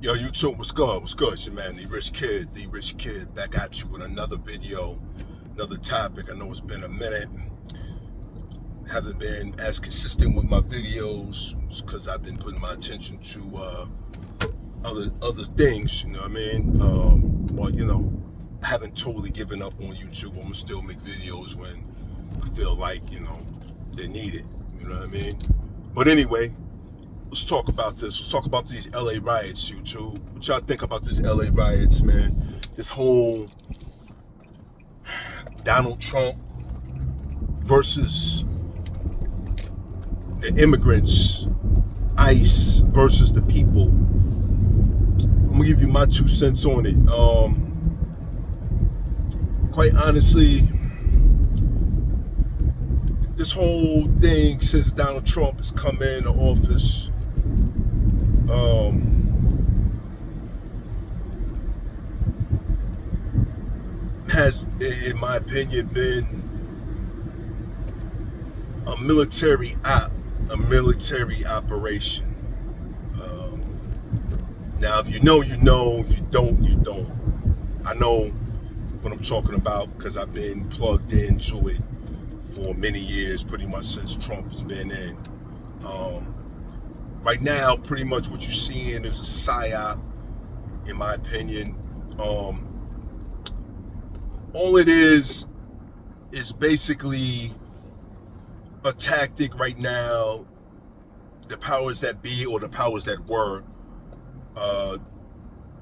Yo, YouTube, what's good? What's good? It's your man, the rich kid, back at you with another video, another topic. I know it's been a minute. Haven't been as consistent with my videos because I've been putting my attention to other things. You know what I mean? But I haven't totally given up on YouTube. I'm gonna still make videos when I feel like they're needed. You know what I mean? But anyway. Let's talk about this. Let's talk about these LA riots, YouTube. What y'all think about these LA riots, man? This whole Donald Trump versus the immigrants, ICE versus the people. I'm gonna give you my 2 cents on it. Quite honestly, this whole thing since Donald Trump has come into office, has, in my opinion, been a military operation. Now, if you know, you know. If you don't, you don't. I know what I'm talking about because I've been plugged into it for many years, pretty much since Trump has been in. Right now, pretty much what you're seeing is a psyop, in my opinion. All it is basically a tactic right now. The powers that be, or the powers that were,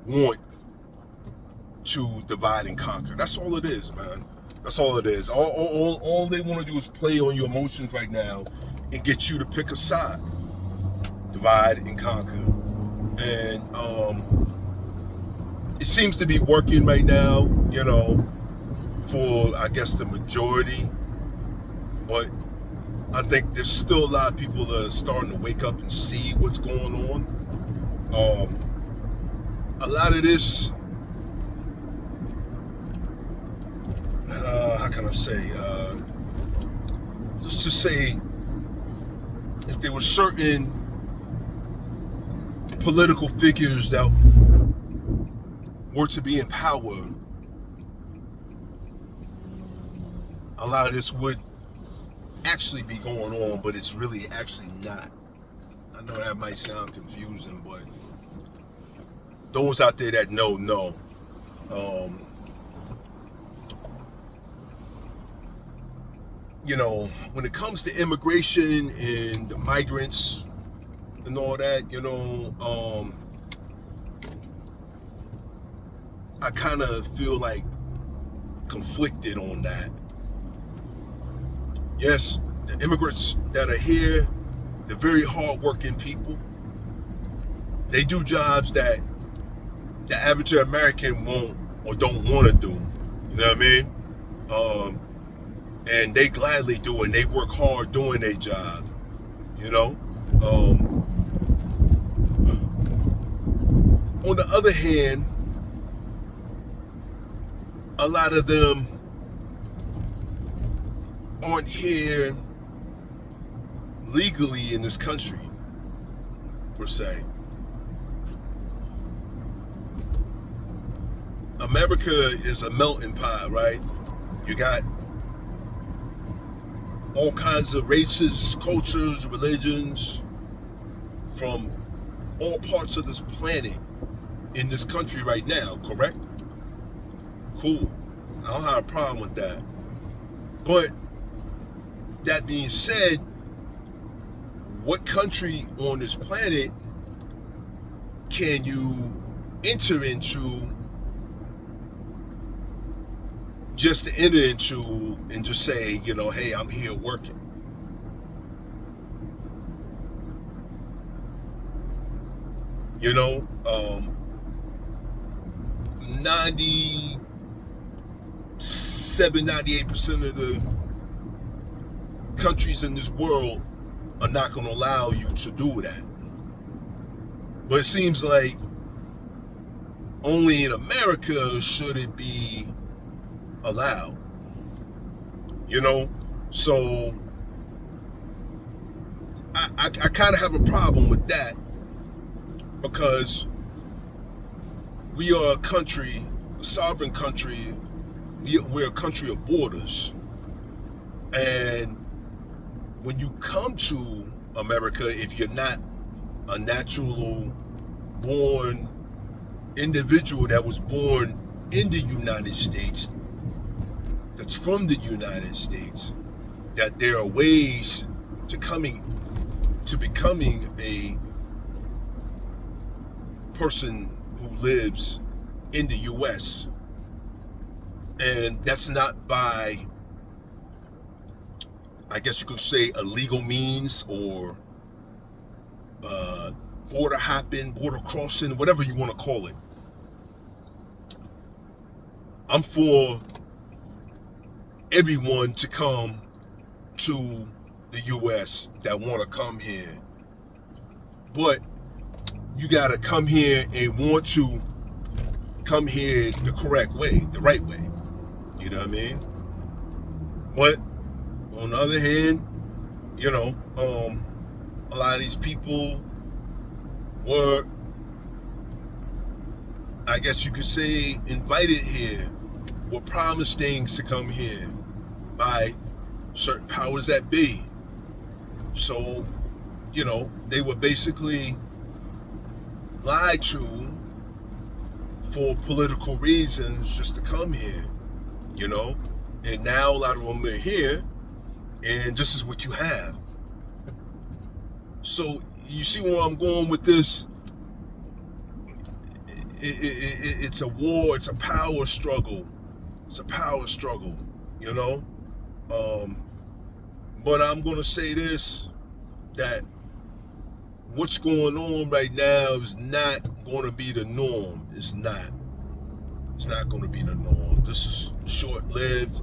want to divide and conquer. That's all it is, man. That's all it is. All they want to do is play on your emotions right now and get you to pick a side. Divide and conquer. And it seems to be working right now, for, I guess, the majority. But I think there's still a lot of people that are starting to wake up and see what's going on. A lot of this, how can I say, let's just say, if there were certain political figures that were to be in power, a lot of this would actually be going on, but it's really actually not. I know that might sound confusing, but those out there that know. When it comes to immigration and the migrants and all that, I kind of feel like conflicted on that. Yes, the immigrants that are here, they're very hardworking people. They do jobs that the average American won't or don't want to do. You know what I mean? And they gladly do, and they work hard doing their job. On the other hand, a lot of them aren't here legally in this country, per se. America is a melting pot, right? You got all kinds of races, cultures, religions from all parts of this planet in this country right now, correct? Cool. I don't have a problem with that. But that being said, what country on this planet can you enter into just to enter into and just say, hey, I'm here working? 98% of the countries in this world are not going to allow you to do that. But it seems like only in America should it be allowed. So I kind of have a problem with that, because We are a country, a sovereign country. We're a country of borders. And when you come to America, if you're not a natural born individual that was born in the United States, that's from the United States, that there are ways to becoming a person who lives in the U.S. And that's not by, I guess you could say, a legal means or border hopping, border crossing, whatever you want to call it. I'm for everyone to come to the U.S. that want to come here. But you got to come here and want to come here the correct way, the right way. You know what I mean? But on the other hand, you know, a lot of these people were, I guess you could say, invited here, were promised things to come here by certain powers that be. So, you know, they were basically lied to for political reasons just to come here, you know? And now a lot of them are here, and this is what you have. So you see where I'm going with this? It's a war, it's a power struggle. It's a power struggle, you know? But I'm going to say this, that what's going on right now is not going to be the norm. It's not. It's not going to be the norm. This is short-lived,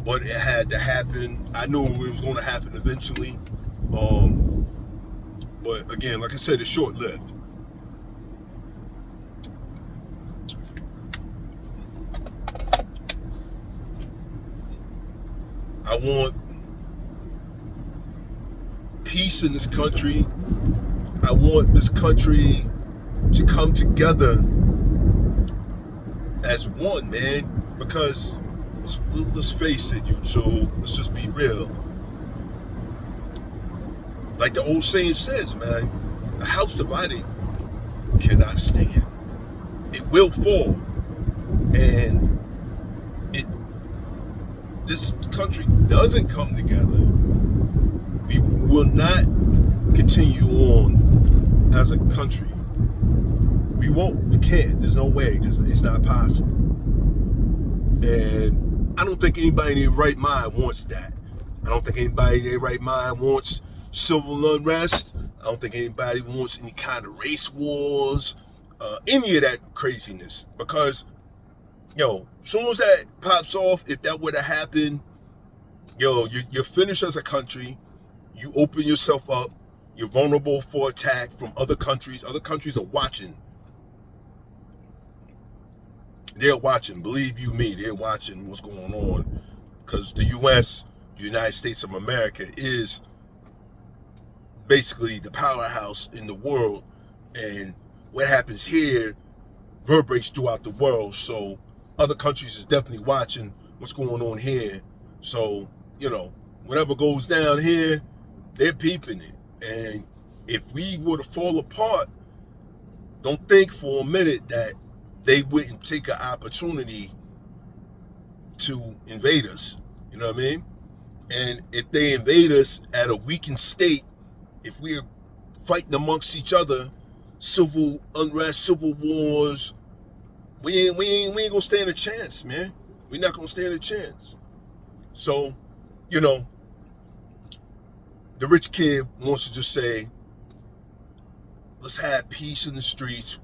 but it had to happen. I knew it was going to happen eventually. But again, like I said, it's short-lived. I want peace in this country. I want this country to come together as one, man. Because let's face it, you two. Let's just be real. Like the old saying says, man, a house divided cannot stand. It will fall, and this country doesn't come together, we will not continue on as a country. We won't. We can't. There's no way. It's not possible. And I don't think anybody in their right mind wants that. I don't think anybody in their right mind wants civil unrest. I don't think anybody wants any kind of race wars, any of that craziness. Because, yo, as soon as that pops off, if that were to happen, yo, you're finished as a country. You open yourself up. You're vulnerable for attack from other countries. Other countries are watching. They're watching. Believe you me, they're watching what's going on. Because the U.S., the United States of America, is basically the powerhouse in the world. And what happens here reverberates throughout the world. So other countries is definitely watching what's going on here. So, you know, whatever goes down here, they're peeping it. And if we were to fall apart, don't think for a minute that they wouldn't take an opportunity to invade us. You know what I mean? And if they invade us at a weakened state, if we're fighting amongst each other, civil unrest, civil wars, we ain't gonna stand a chance, man. We're not gonna stand a chance. So, you know, the rich kid wants to just say, let's have peace in the streets.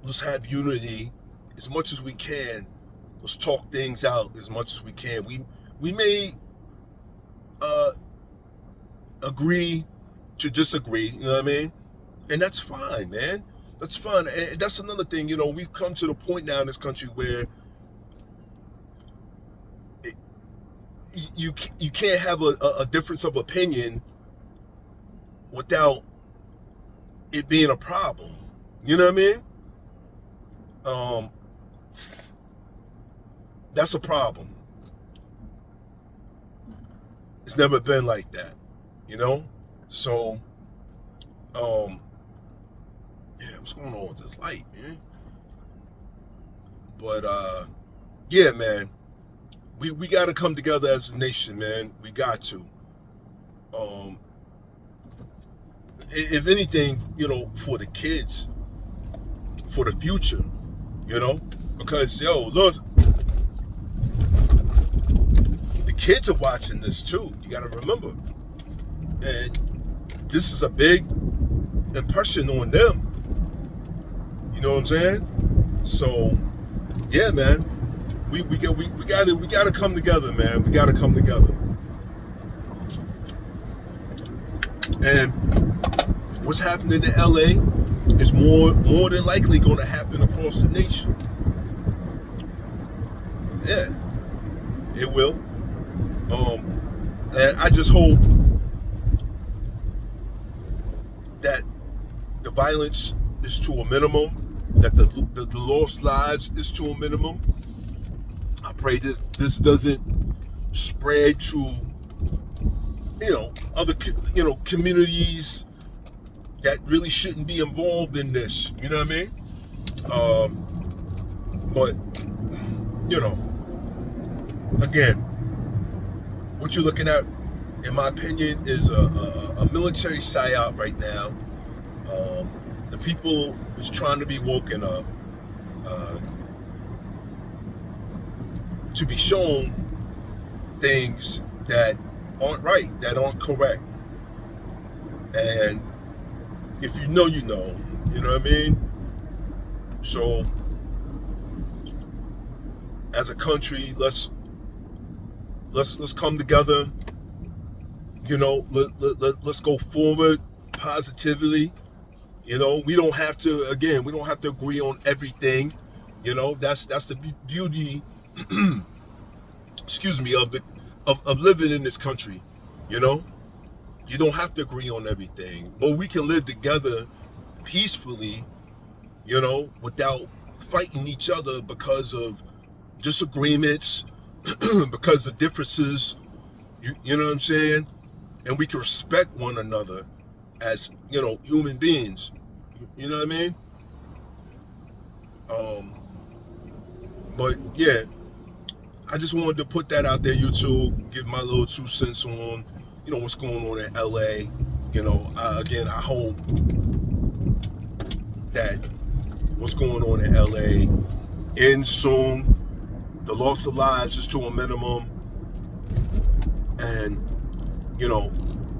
Let's have unity as much as we can. Let's talk things out as much as we can. We may agree to disagree, you know what I mean? And that's fine, man. That's fine. And that's another thing, you know, we've come to the point now in this country where you can't have a difference of opinion without it being a problem. You know what I mean? That's a problem. It's never been like that, you know? So, yeah, what's going on with this light, man? But, yeah, man, we got to come together as a nation, man. We got to. If anything, you know, for the kids, for the future, you know? Because, yo, look, the kids are watching this too. You got to remember. And this is a big impression on them. You know what I'm saying? So, yeah, man, we got to come together, man. We got to come together. And what's happening in LA is more than likely going to happen across the nation. Yeah, it will. And I just hope that the violence is to a minimum, that the lost lives is to a minimum. I pray this doesn't spread to, you know, other, you know, communities that really shouldn't be involved in this. You know what I mean? But, you know, again, what you're looking at, in my opinion, is a military psyop right now. The people is trying to be woken up to be shown things that aren't right, that aren't correct. And if you know, you know. You know what I mean? So, as a country, let's come together. You know, let's go forward positively. You know, we don't have to agree on everything. You know, that's the beauty excuse me, of living in this country. You know, you don't have to agree on everything, but we can live together peacefully, you know, without fighting each other because of disagreements, because of differences. You know what I'm saying? And we can respect one another as, you know, human beings. You know what I mean? But yeah, I just wanted to put that out there, YouTube, give my little 2 cents on, you know, what's going on in LA. You know, again, I hope that what's going on in LA ends soon. The loss of lives is to a minimum. And, you know,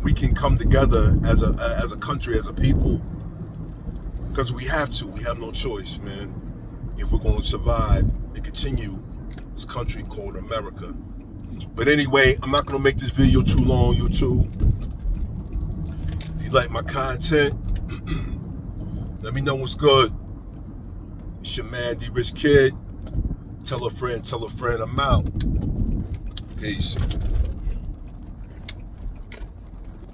we can come together as a country, as a people. Because we have to. We have no choice, man. If we're going to survive and continue this country called America. But anyway, I'm not going to make this video too long, YouTube. If you like my content, let me know what's good. It's your man, the Rich Kid. Tell a friend, I'm out. Peace.